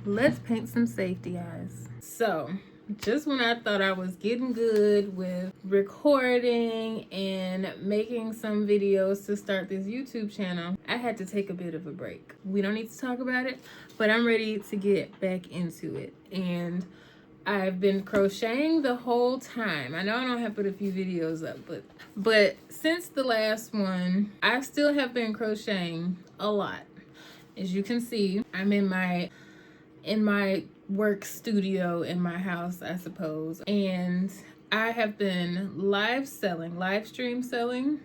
let's paint some safety eyes. So just when I thought I was getting good with recording and making some videos to start this YouTube channel, I had to take a bit of a break. We don't need to talk about it, but I'm ready to get back into it. And I've been crocheting the whole time. I know I don't have put a few videos up, but since the last one, I still have been crocheting a lot. As you can see, I'm in my work studio in my house, I suppose, and I have been live stream selling.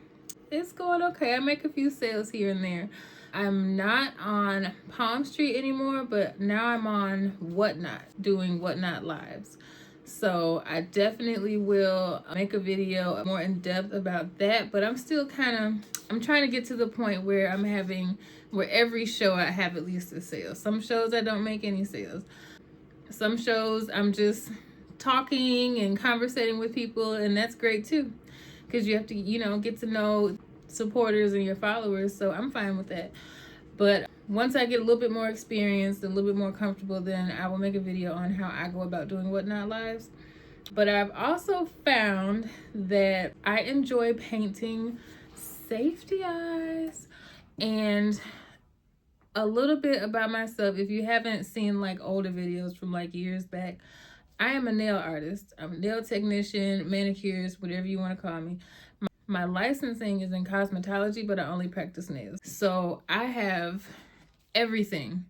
It's going okay. I make a few sales here and there. I'm not on Palm Street anymore, but now I'm on Whatnot, doing Whatnot lives. So I definitely will make a video more in depth about that, but I'm still I'm trying to get to the point where where every show I have at least a sale. Some shows I don't make any sales. Some shows I'm just talking and conversating with people, and that's great too, because you have to, get to know supporters and your followers. So I'm fine with that. But once I get a little bit more experienced, a little bit more comfortable, then I will make a video on how I go about doing Whatnot lives. But I've also found that I enjoy painting safety eyes. And a little bit about myself, if you haven't seen like older videos from like years back, I am a nail artist. I'm a nail technician, manicurist, whatever you want to call me. My licensing is in cosmetology, but I only practice nails. So I have everything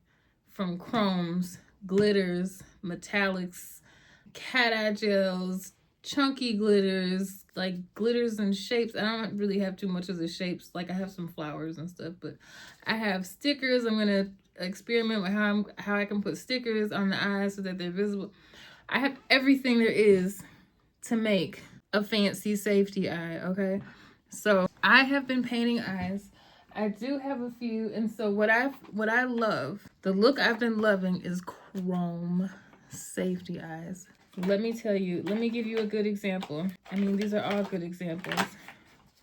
from chromes, glitters, metallics, cat eye gels, chunky glitters, like glitters and shapes. I don't really have too much of the shapes. Like I have some flowers and stuff, but I have stickers. I'm gonna experiment with how I can put stickers on the eyes so that they're visible. I have everything there is to make a fancy safety eye, okay? So I have been painting eyes. I do have a few, and so what I love, the look I've been loving is chrome safety eyes. Let me give you a good example. I mean, these are all good examples,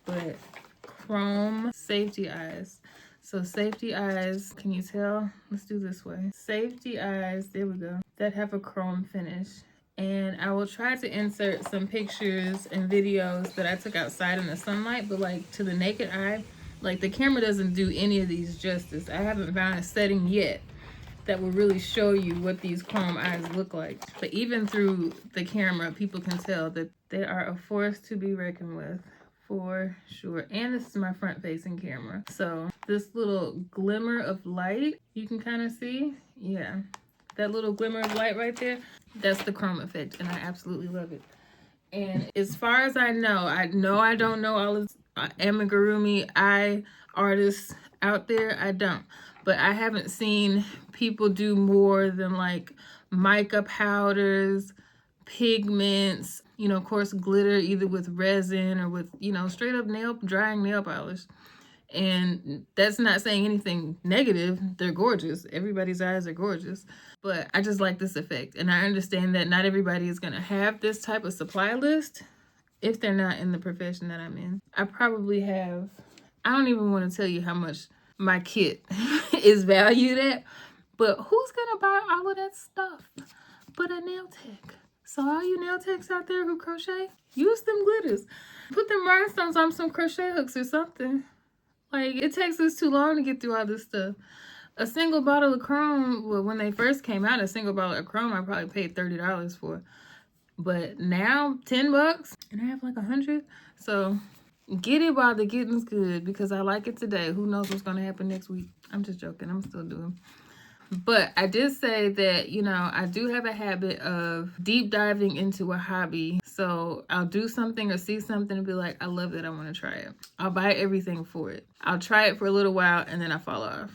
but chrome safety eyes. So safety eyes, can you tell? Let's do this way. Safety eyes, there we go, that have a chrome finish. And I will try to insert some pictures and videos that I took outside in the sunlight, but like to the naked eye, like the camera doesn't do any of these justice. I haven't found a setting yet that will really show you what these chrome eyes look like. But even through the camera, people can tell that they are a force to be reckoned with, for sure. And this is my front facing camera. So this little glimmer of light, you can kind of see, yeah. That little glimmer of light right there, that's the chrome effect, and I absolutely love it. And as far as I know I don't know all of amigurumi eye artists out there. I don't. But I haven't seen people do more than like mica powders, pigments, of course, glitter, either with resin or with, straight up drying nail polish. And that's not saying anything negative. They're gorgeous. Everybody's eyes are gorgeous. But I just like this effect. And I understand that not everybody is going to have this type of supply list if they're not in the profession that I'm in. I probably have, I don't even want to tell you how much my kit is valued at. But who's going to buy all of that stuff but a nail tech? So all you nail techs out there who crochet, use them glitters. Put them rhinestones on some crochet hooks or something. Like, it takes us too long to get through all this stuff. A single bottle of chrome, well, when they first came out, a single bottle of chrome I probably paid $30 for. But now, $10, and I have like 100. So get it while the getting's good, because I like it today. Who knows what's going to happen next week? I'm just joking. I'm still doing. But I did say that, I do have a habit of deep diving into a hobby. So I'll do something or see something and be like, I love it. I want to try it. I'll buy everything for it. I'll try it for a little while and then I fall off.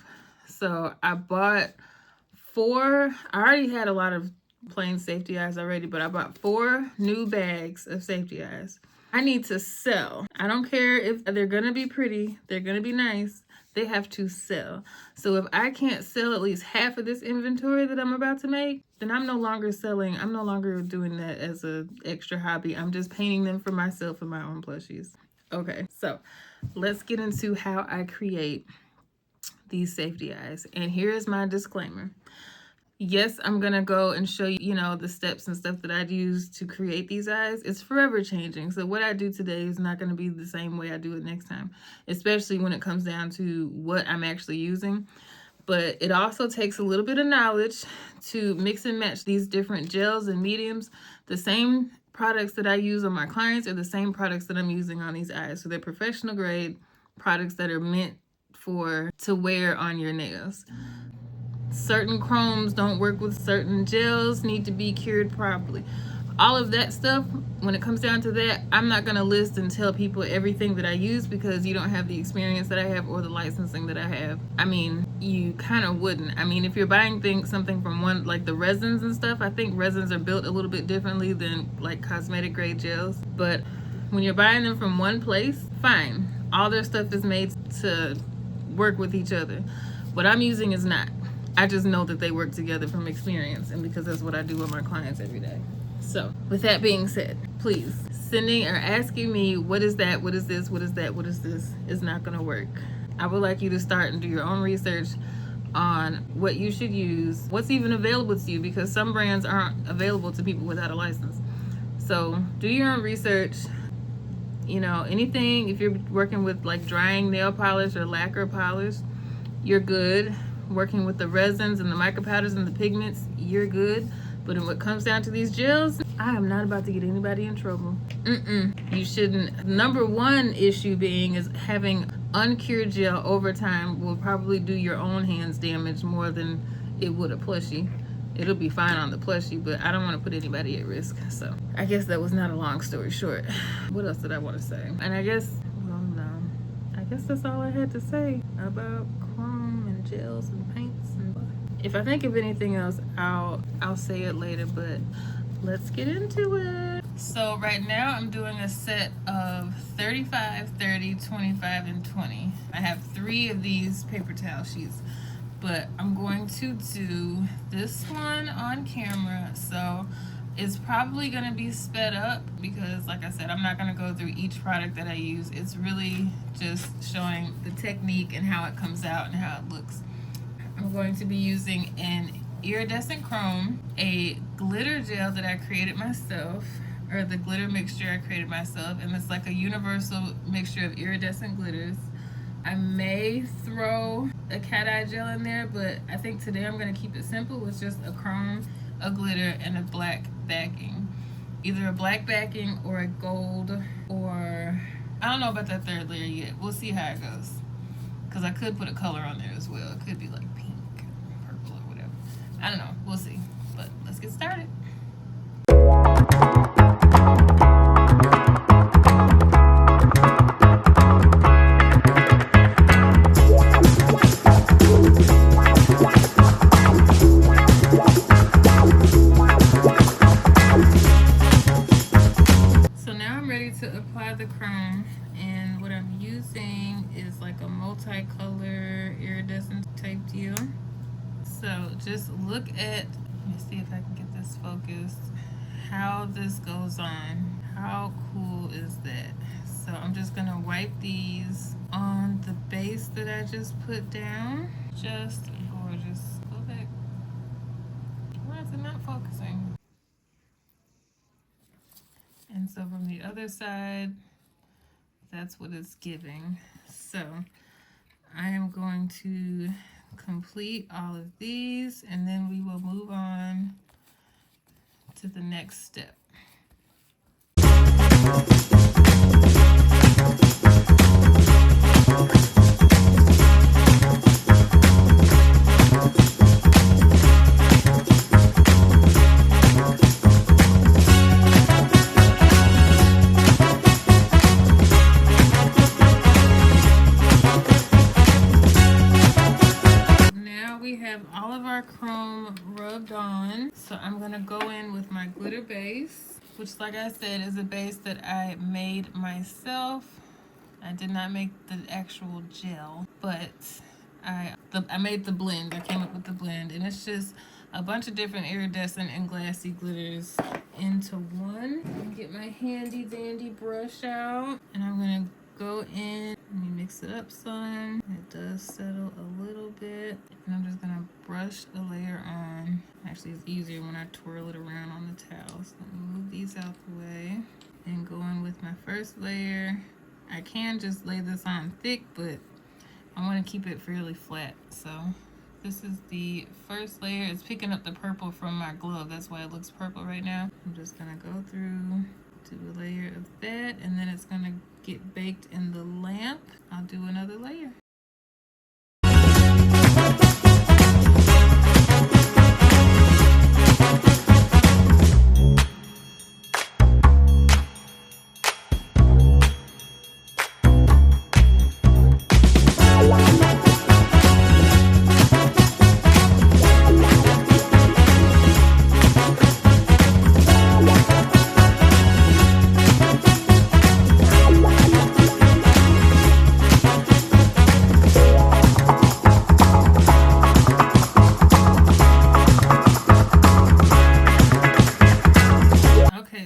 So I bought 4. I already had a lot of plain safety eyes already, but I bought 4 new bags of safety eyes. I need to sell. I don't care if they're going to be pretty. They're going to be nice. They have to sell. So if I can't sell at least half of this inventory that I'm about to make, then I'm no longer selling. I'm no longer doing that as an extra hobby. I'm just painting them for myself and my own plushies. Okay, so let's get into how I create these safety eyes. And here is my disclaimer. Yes, I'm gonna go and show you, you know, the steps and stuff that I'd use to create these eyes. It's forever changing. So what I do today is not gonna be the same way I do it next time, especially when it comes down to what I'm actually using. But it also takes a little bit of knowledge to mix and match these different gels and mediums. The same products that I use on my clients are the same products that I'm using on these eyes. So they're professional grade products that are meant to wear on your nails. Certain chromes don't work with certain gels, need to be cured properly. All of that stuff, when it comes down to that, I'm not going to list and tell people everything that I use because you don't have the experience that I have or the licensing that I have. I mean, you kind of wouldn't. I mean, if you're buying something from one, like the resins and stuff, I think resins are built a little bit differently than like cosmetic grade gels. But when you're buying them from one place, fine. All their stuff is made to work with each other. What I'm using is not. I just know that they work together from experience and because that's what I do with my clients every day. So with that being said, please, sending or asking me what is that, what is this, what is that, what is this is not going to work. I would like you to start and do your own research on what you should use, what's even available to you, because some brands aren't available to people without a license. So do your own research. You know, anything, if you're working with like drying nail polish or lacquer polish, you're good. Working with the resins and the micro powders and the pigments, you're good. But when it comes down to these gels, I am not about to get anybody in trouble. You shouldn't. Number one issue being is having uncured gel over time will probably do your own hands damage more than it would a plushie. It'll be fine on the plushie, but I don't want to put anybody at risk. So I guess that was not a long story short. What else did I want to say? And I guess, well, no. I guess that's all I had to say about chrome and gels and paints. And if I think of anything else, I'll say it later, but let's get into it. So right now I'm doing a set of 35, 30, 25, and 20. I have 3 of these paper towel sheets, but I'm going to do this one on camera. So it's probably going to be sped up because, like I said, I'm not going to go through each product that I use. It's really just showing the technique and how it comes out and how it looks. I'm going to be using an iridescent chrome, a glitter gel that I created myself, or the glitter mixture I created myself, and it's like a universal mixture of iridescent glitters. I may throw a cat eye gel in there, but I think today I'm going to keep it simple with just a chrome, a glitter, and a black backing. Either a black backing or a gold, or I don't know about that third layer yet. We'll see how it goes. Because I could put a color on there as well. It could be like pink, purple, or whatever. I don't know. We'll see. But let's get started. To apply the chrome, and what I'm using is like a multicolor iridescent type deal. So just look at, let me see if I can get this focused, how this goes on. How cool is that? So I'm just gonna wipe these on the base that I just put down. Just gorgeous. Go back. Why is it not focusing? And so from the other side, that's what it's giving. So I am going to complete all of these, and then we will move on to the next step. All of our chrome rubbed on, so I'm gonna go in with my glitter base, which, like I said, is a base that I made myself. I did not make the actual gel, but I made the blend. I came up with the blend, and it's just a bunch of different iridescent and glassy glitters into one. Get my handy dandy brush out, and I'm gonna go in, let me mix it up some. It does settle a little bit. And I'm just gonna brush a layer on. Actually, it's easier when I twirl it around on the towel. So let me move these out the way and go in with my first layer. I can just lay this on thick, but I want to keep it fairly flat. So this is the first layer. It's picking up the purple from my glove. That's why it looks purple right now. I'm just gonna go through, do a layer of that, and then it's gonna get baked in the lamp. I'll do another layer.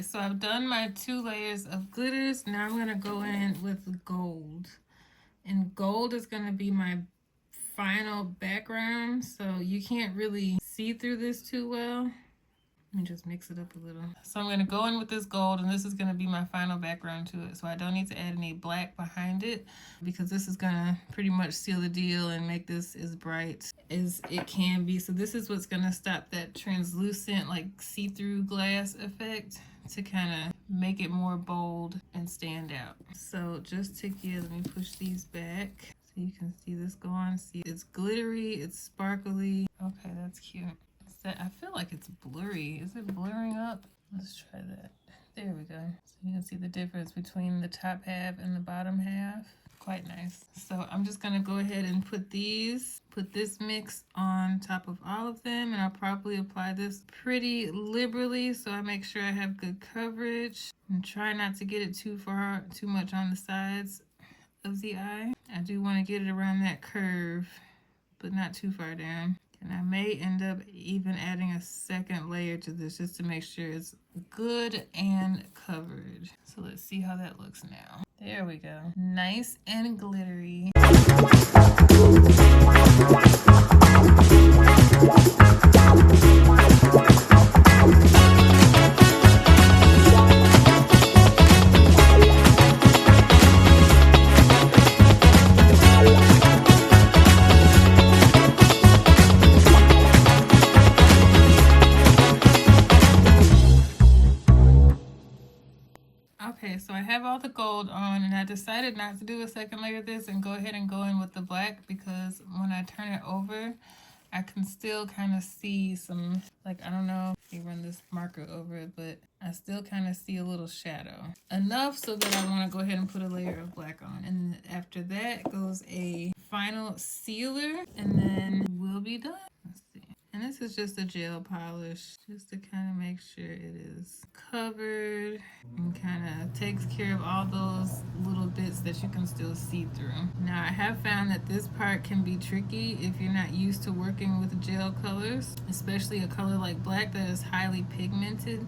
So I've done my 2 layers of glitters. Now I'm gonna go in with gold, and gold is gonna be my final background, so you can't really see through this too well. Let me just mix it up a little. So I'm gonna go in with this gold, and this is gonna be my final background to it. So I don't need to add any black behind it, because this is gonna pretty much seal the deal and make this as bright as it can be. So this is what's gonna stop that translucent, like see-through glass effect, to kind of make it more bold and stand out. So just together, let me push these back so you can see this go on. See, it's glittery, it's sparkly. Okay, that's cute. I feel like it's blurry. Is it blurring up? Let's try that. There we go. So you can see the difference between the top half and the bottom half. Quite nice. So I'm just gonna go ahead and put this mix on top of all of them, and I'll probably apply this pretty liberally so I make sure I have good coverage, and try not to get it too much on the sides of the eye. I do want to get it around that curve, but not too far down. And I may end up even adding a second layer to this just to make sure it's good and covered. So let's see how that looks now. There we go. Nice and glittery. Okay, so I have all the gold on, and I decided not to do a second layer of this and go ahead and go in with the black, because when I turn it over, I can still kind of see some, like, I don't know if you run this marker over it, but I still kind of see a little shadow. Enough so that I want to go ahead and put a layer of black on. And after that goes a final sealer, and then we'll be done. Let's see. And this is just a gel polish, just to kind of make sure it is covered and kind of takes care of all those little bits that you can still see through. Now, I have found that this part can be tricky if you're not used to working with gel colors, especially a color like black that is highly pigmented.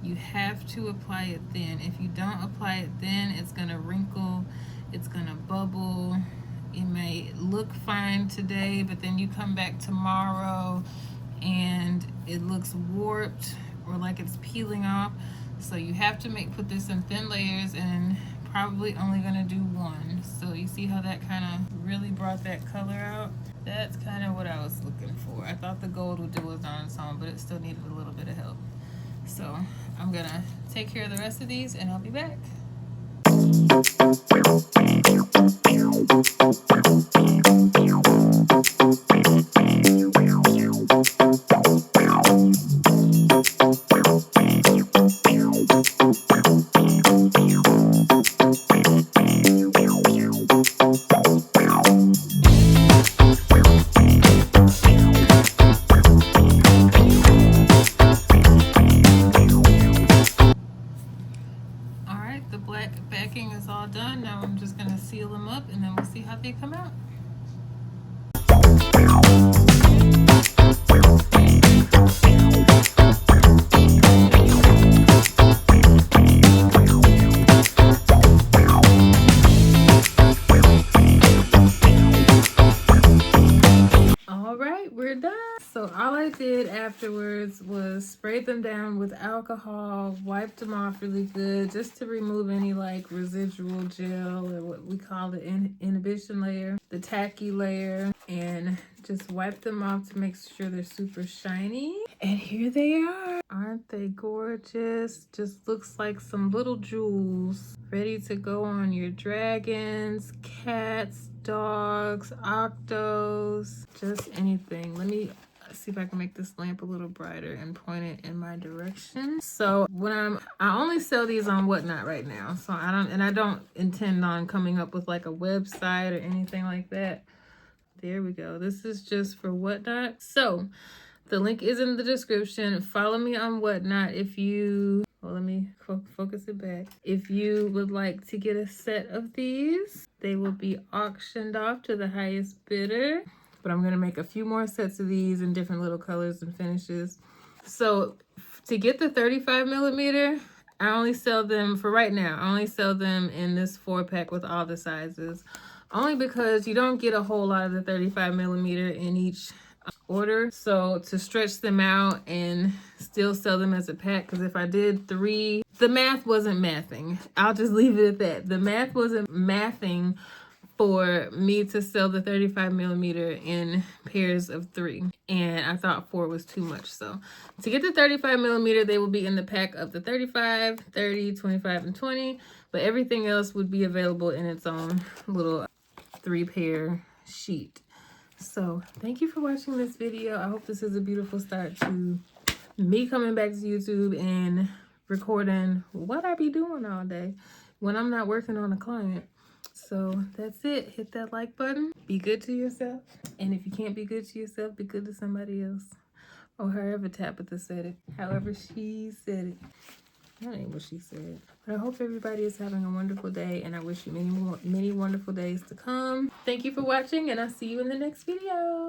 You have to apply it thin. If you don't apply it thin, it's gonna wrinkle, it's gonna bubble. It may look fine today, but then you come back tomorrow and it looks warped or like it's peeling off. So you have to put this in thin layers, and probably only gonna do one. So you see how that kind of really brought that color out? That's kind of what I was looking for. I thought the gold would do it on its own, but it still needed a little bit of help. So I'm gonna take care of the rest of these and I'll be back. The black backing is all done. Now I'm just going to seal them up, and then we'll see how they come out. did afterwards was sprayed them down with alcohol, wiped them off really good just to remove any like residual gel or what we call the inhibition layer, the tacky layer, and just wipe them off to make sure they're super shiny. And here they are. Aren't they gorgeous? Just looks like some little jewels ready to go on your dragons, cats, dogs, octos, just anything. Let me see if I can make this lamp a little brighter and point it in my direction. So when I only sell these on Whatnot right now. So I don't intend on coming up with like a website or anything like that. There we go. This is just for Whatnot. So the link is in the description. Follow me on Whatnot if you, well, let me focus it back. If you would like to get a set of these, they will be auctioned off to the highest bidder. But I'm going to make a few more sets of these in different little colors and finishes. So to get the 35 millimeter, I only sell them, for right now, I only sell them in this 4-pack with all the sizes. Only because you don't get a whole lot of the 35 millimeter in each order. So to stretch them out and still sell them as a pack, because if I did 3, the math wasn't mathing. I'll just leave it at that. The math wasn't mathing for me to sell the 35 millimeter in pairs of 3. And I thought 4 was too much. So to get the 35 millimeter, they will be in the pack of the 35, 30, 25, and 20. But everything else would be available in its own little 3-pair sheet. So thank you for watching this video. I hope this is a beautiful start to me coming back to YouTube and recording what I be doing all day when I'm not working on a client. So that's it. Hit that like button. Be good to yourself. And if you can't be good to yourself, be good to somebody else. Or however Tabitha said it. However she said it. That ain't what she said. But I hope everybody is having a wonderful day, and I wish you many wonderful days to come. Thank you for watching, and I'll see you in the next video.